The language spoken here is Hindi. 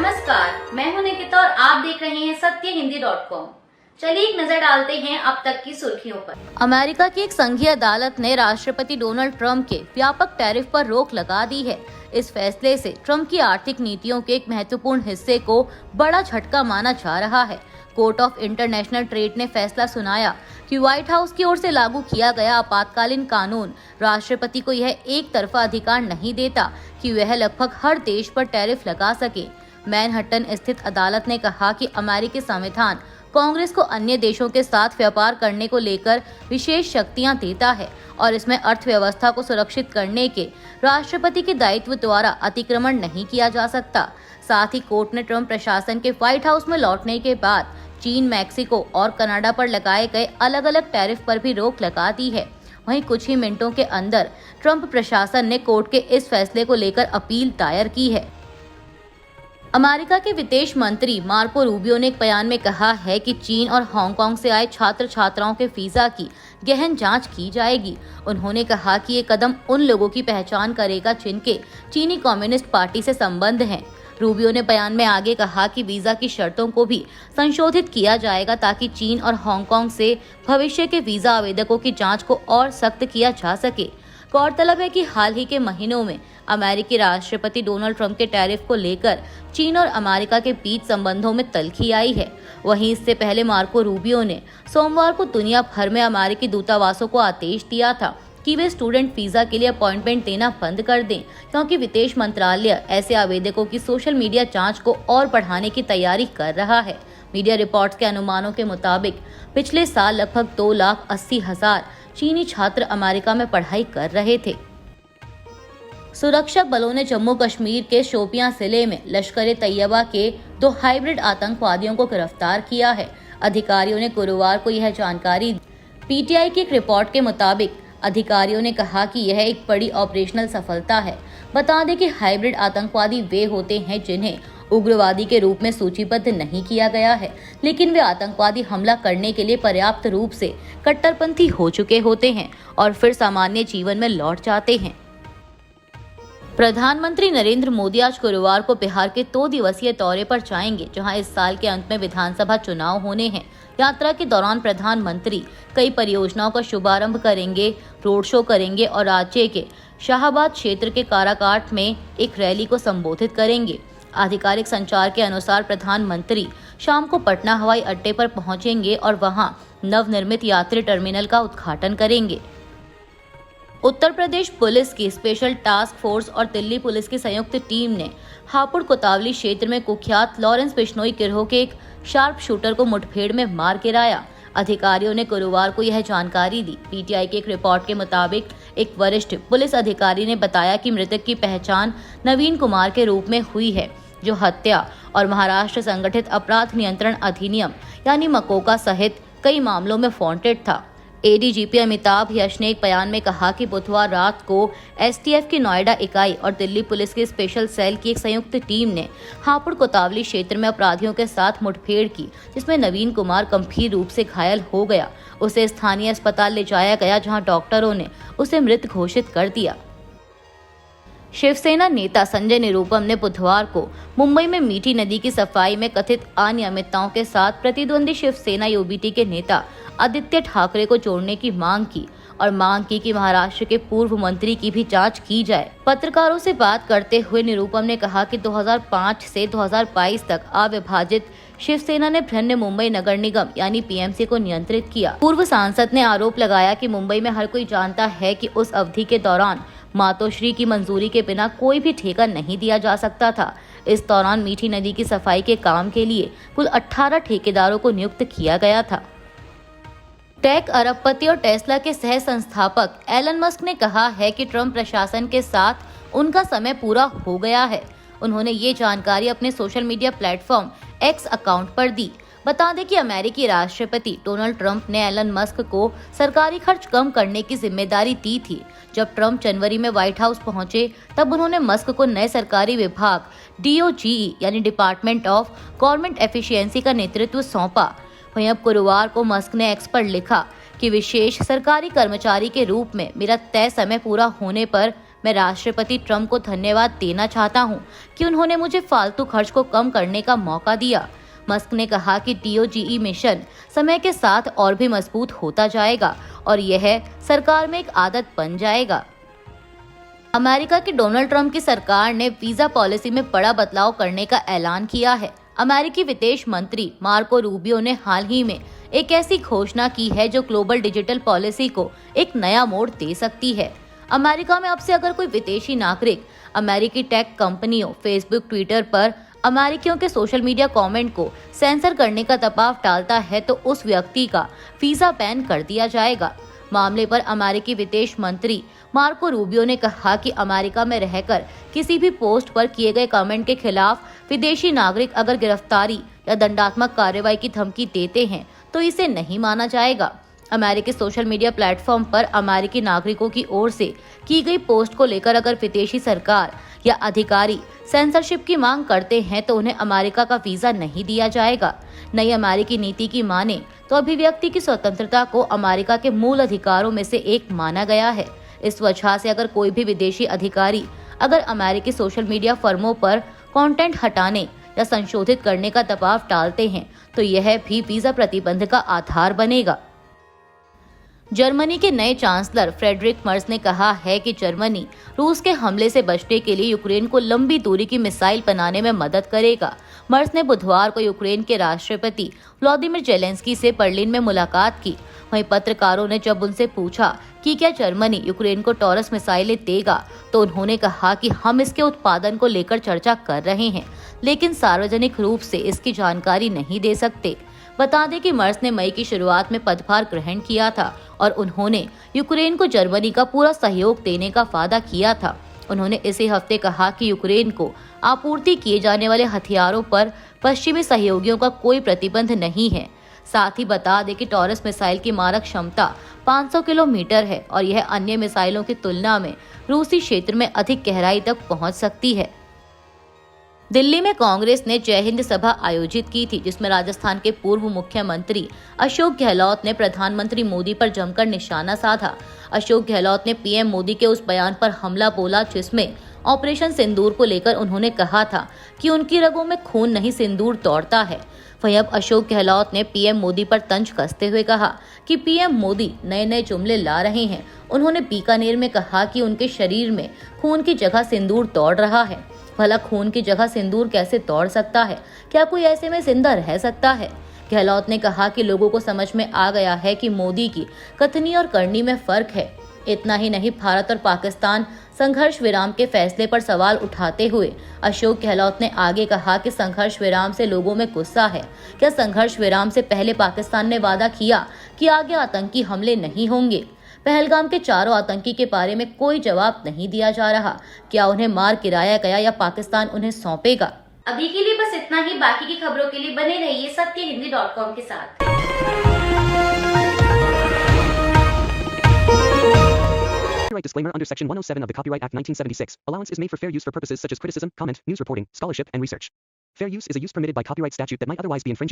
नमस्कार, मैं हूं निकिता और आप देख रहे हैं सत्यहिंदी.com। चलिए एक नजर डालते हैं अब तक की सुर्खियों पर। अमेरिका की एक संघीय अदालत ने राष्ट्रपति डोनाल्ड ट्रंप के व्यापक टैरिफ पर रोक लगा दी है। इस फैसले से ट्रंप की आर्थिक नीतियों के एक महत्वपूर्ण हिस्से को बड़ा झटका माना जा रहा है। कोर्ट ऑफ इंटरनेशनल ट्रेड ने फैसला सुनाया कि व्हाइट हाउस की ओर से लागू किया गया आपातकालीन कानून राष्ट्रपति को यह एक तरफा अधिकार नहीं देता कि वह लगभग हर देश पर टैरिफ लगा सके। मैनहट्टन स्थित अदालत ने कहा कि अमेरिकी संविधान कांग्रेस को अन्य देशों के साथ व्यापार करने को लेकर विशेष शक्तियां देता है और इसमें अर्थव्यवस्था को सुरक्षित करने के राष्ट्रपति के दायित्व द्वारा अतिक्रमण नहीं किया जा सकता। साथ ही कोर्ट ने ट्रंप प्रशासन के व्हाइट हाउस में लौटने के बाद चीन, मैक्सिको और कनाडा पर लगाए गए अलग अलग टैरिफ पर भी रोक लगा दी है। वहीं कुछ ही मिनटों के अंदर ट्रंप प्रशासन ने कोर्ट के इस फैसले को लेकर अपील दायर की है। अमेरिका के विदेश मंत्री मार्को रूबियो ने एक बयान में कहा है कि चीन और हांगकांग से आए छात्र छात्राओं के वीजा की गहन जांच की जाएगी। उन्होंने कहा कि ये कदम उन लोगों की पहचान करेगा जिनके चीनी कम्युनिस्ट पार्टी से संबंध हैं। रूबियो ने बयान में आगे कहा कि वीजा की शर्तों को भी संशोधित किया जाएगा ताकि चीन और हांगकांग से भविष्य के वीजा आवेदकों की जांच को और सख्त किया जा सके। गौरतलब है कि हाल ही के महीनों में अमेरिकी राष्ट्रपति डोनाल्ड ट्रंप के टैरिफ को लेकर चीन और अमेरिका के बीच संबंधों में तल्खी आई है। वहीं इससे पहले मार्को रूबियो ने सोमवार को दुनिया भर में अमेरिकी दूतावासों को आदेश दिया था कि वे स्टूडेंट वीजा के लिए अपॉइंटमेंट देना बंद कर दें, क्योंकि विदेश मंत्रालय ऐसे आवेदकों की सोशल मीडिया जांच को और बढ़ाने की तैयारी कर रहा है। मीडिया रिपोर्ट्स के अनुमानों के मुताबिक पिछले साल लगभग 2,80,000 चीनी छात्र अमेरिका में पढ़ाई कर रहे थे। सुरक्षा बलों ने जम्मू कश्मीर के शोपियां जिले में लश्कर-ए-तैयबा के 2 हाइब्रिड आतंकवादियों को गिरफ्तार किया है। अधिकारियों ने गुरुवार को यह जानकारी दी। पीटीआई की एक रिपोर्ट के मुताबिक अधिकारियों ने कहा कि यह एक बड़ी ऑपरेशनल सफलता है। बता दें कि हाइब्रिड आतंकवादी वे होते हैं जिन्हें उग्रवादी के रूप में सूचीबद्ध नहीं किया गया है, लेकिन वे आतंकवादी हमला करने के लिए पर्याप्त रूप से कट्टरपंथी हो चुके होते हैं और फिर सामान्य जीवन में लौट जाते हैं। प्रधानमंत्री नरेंद्र मोदी आज गुरुवार को बिहार के 2 दिवसीय दौरे पर जाएंगे, जहां इस साल के अंत में विधानसभा चुनाव होने हैं। यात्रा के दौरान प्रधानमंत्री कई परियोजनाओं का शुभारंभ करेंगे, रोड शो करेंगे और राज्य के शाहबाद क्षेत्र के काराकाट में एक रैली को संबोधित करेंगे। आधिकारिक संचार के अनुसार प्रधानमंत्री शाम को पटना हवाई अड्डे पर पहुंचेंगे और वहां नवनिर्मित यात्री टर्मिनल का उद्घाटन करेंगे। उत्तर प्रदेश पुलिस की स्पेशल टास्क फोर्स और दिल्ली पुलिस की संयुक्त टीम ने हापुड़ कोतवाली क्षेत्र में कुख्यात लॉरेंस बिश्नोई गिरोह के एक शार्प शूटर को मुठभेड़ में मार गिराया। अधिकारियों ने गुरुवार को यह जानकारी दी। पीटीआई की एक रिपोर्ट के मुताबिक एक वरिष्ठ पुलिस अधिकारी ने बताया कि मृतक की पहचान नवीन कुमार के रूप में हुई है, जो हत्या और महाराष्ट्र संगठित अपराध नियंत्रण अधिनियम यानी मकोका सहित कई मामलों में वांटेड था। एडीजीपी अमिताभ यश ने एक बयान में कहा कि बुधवार रात को एसटीएफ की नोएडा इकाई और दिल्ली पुलिस की स्पेशल सेल की एक संयुक्त टीम ने हापुड़ कोतवाली क्षेत्र में अपराधियों के साथ मुठभेड़ की, जिसमें नवीन कुमार गंभीर रूप से घायल हो गया। उसे स्थानीय अस्पताल ले जाया गया, जहां डॉक्टरों ने उसे मृत घोषित कर दिया। शिवसेना नेता संजय निरुपम ने बुधवार को मुंबई में मीठी नदी की सफाई में कथित अनियमितताओं के साथ प्रतिद्वंदी शिवसेना यूबीटी के नेता आदित्य ठाकरे को जोड़ने की मांग की और मांग की कि महाराष्ट्र के पूर्व मंत्री की भी जांच की जाए। पत्रकारों से बात करते हुए निरुपम ने कहा कि 2005 से 2022 तक अविभाजित शिवसेना ने बृहन्न मुंबई नगर निगम यानी पीएमसी को नियंत्रित किया। पूर्व सांसद ने आरोप लगाया कि मुंबई में हर कोई जानता है कि उस अवधि के दौरान मातोश्री की मंजूरी के बिना कोई भी ठेका नहीं दिया जा सकता था। इस दौरान मीठी नदी की सफाई के काम के लिए कुल 18 ठेकेदारों को नियुक्त किया गया था। टेक अरबपति और टेस्ला के सह संस्थापक एलन मस्क ने कहा है कि ट्रंप प्रशासन के साथ उनका समय पूरा हो गया है। उन्होंने ये जानकारी अपने social media platform x account पर दी। बता दें कि अमेरिकी राष्ट्रपति डोनाल्ड ट्रंप ने एलन मस्क को सरकारी खर्च कम करने की जिम्मेदारी दी थी। जब ट्रंप जनवरी में व्हाइट हाउस पहुंचे, तब उन्होंने मस्क को नए सरकारी विभाग डीओजीई यानी डिपार्टमेंट ऑफ गवर्नमेंट एफिशिएंसी का नेतृत्व सौंपा। वहीं अब गुरुवार को मस्क ने एक्स पर लिखा कि विशेष सरकारी कर्मचारी के रूप में मेरा तय समय पूरा होने पर मैं राष्ट्रपति ट्रम्प को धन्यवाद देना चाहता हूं कि उन्होंने मुझे फालतू खर्च को कम करने का मौका दिया। मस्क ने कहा कि DOGE मिशन समय के साथ और भी मजबूत होता जाएगा और यह सरकार में एक आदत बन जाएगा। अमेरिका के डोनाल्ड ट्रंप की सरकार ने वीजा पॉलिसी में बड़ा बदलाव करने का ऐलान किया है। अमेरिकी विदेश मंत्री मार्को रूबियो ने हाल ही में एक ऐसी घोषणा की है जो ग्लोबल डिजिटल पॉलिसी को एक नया मोड़ दे सकती है। अमेरिका में अब से अगर कोई विदेशी नागरिक अमेरिकी टेक कंपनियों फेसबुक, ट्विटर पर अमेरिकियों के सोशल मीडिया कमेंट को सेंसर करने का दबाव डालता है तो उस व्यक्ति का वीजा बैन कर दिया जाएगा। मामले पर अमेरिकी विदेश मंत्री मार्को रूबियो ने कहा कि अमेरिका में रहकर किसी भी पोस्ट पर किए गए कमेंट के खिलाफ विदेशी नागरिक अगर गिरफ्तारी या दंडात्मक कार्रवाई की धमकी देते हैं तो इसे नहीं माना जाएगा। अमेरिकी सोशल मीडिया प्लेटफॉर्म पर अमेरिकी नागरिकों की ओर से की गई पोस्ट को लेकर अगर विदेशी सरकार या अधिकारी सेंसरशिप की मांग करते हैं तो उन्हें अमेरिका का वीजा नहीं दिया जाएगा। नई अमेरिकी नीति की माने तो अभिव्यक्ति की स्वतंत्रता को अमेरिका के मूल अधिकारों में से एक माना गया है। इस वजह से अगर कोई भी विदेशी अधिकारी अगर अमेरिकी सोशल मीडिया फर्मों पर कंटेंट हटाने या संशोधित करने का दबाव डालते हैं तो यह भी वीजा प्रतिबंध का आधार बनेगा। जर्मनी के नए चांसलर फ्रेडरिक मर्ज ने कहा है कि जर्मनी रूस के हमले से बचने के लिए यूक्रेन को लंबी दूरी की मिसाइल बनाने में मदद करेगा। मर्ज ने बुधवार को यूक्रेन के राष्ट्रपति व्लादिमीर जेलेंस्की से बर्लिन में मुलाकात की। वहीं पत्रकारों ने जब उनसे पूछा कि क्या जर्मनी यूक्रेन को टॉरस मिसाइलें देगा तो उन्होंने कहा कि हम इसके उत्पादन को लेकर चर्चा कर रहे हैं, लेकिन सार्वजनिक रूप से इसकी जानकारी नहीं दे सकते। बता दें कि मर्ज ने मई की शुरुआत में पदभार ग्रहण किया था और उन्होंने यूक्रेन को जर्मनी का पूरा सहयोग देने का वादा किया था। उन्होंने इसी हफ्ते कहा कि यूक्रेन को आपूर्ति किए जाने वाले हथियारों पर पश्चिमी सहयोगियों का कोई प्रतिबंध नहीं है। साथ ही बता दें कि टॉरस मिसाइल की मारक क्षमता 500 किलोमीटर है और यह अन्य मिसाइलों की तुलना में रूसी क्षेत्र में अधिक गहराई तक पहुंच सकती है। दिल्ली में कांग्रेस ने जय हिंद सभा आयोजित की थी, जिसमें राजस्थान के पूर्व मुख्यमंत्री अशोक गहलोत ने प्रधानमंत्री मोदी पर जमकर निशाना साधा। अशोक गहलोत ने पीएम मोदी के उस बयान पर हमला बोला जिसमें ऑपरेशन सिंदूर को लेकर उन्होंने कहा था कि उनकी रगों में खून नहीं सिंदूर दौड़ता है। वहीं अब अशोक गहलोत ने पीएम मोदी पर तंज कसते हुए कहा कि पीएम मोदी नए नए जुमले ला रहे हैं। उन्होंने बीकानेर में कहा कि उनके शरीर में खून की जगह सिंदूर दौड़ रहा है। भला खून की जगह सिंदूर कैसे दौड़ सकता है? क्या कोई ऐसे में जिंदा रह सकता है? गहलोत ने कहा कि लोगों को समझ में आ गया है कि मोदी की कथनी और करनी में फर्क है। इतना ही नहीं, भारत और पाकिस्तान संघर्ष विराम के फैसले पर सवाल उठाते हुए अशोक गहलोत ने आगे कहा कि संघर्ष विराम से लोगों में गुस्सा है। क्या संघर्ष विराम से पहले पाकिस्तान ने वादा किया कि आगे आतंकी हमले नहीं होंगे? पहलगाम के चारों आतंकी के बारे में कोई जवाब नहीं दिया जा रहा। क्या उन्हें मार गिराया गया या पाकिस्तान उन्हें सौंपेगा? अभी के लिए बस इतना ही। बाकी की खबरों के लिए बने रहिए सत्यहिंदी.com के साथ। Copyright disclaimer under Section 107 of the Copyright Act 1976. Allowance is made for fair use for purposes such as criticism, comment, news reporting, scholarship, and research. Fair use is a use permitted by copyright statute that might otherwise be infringing.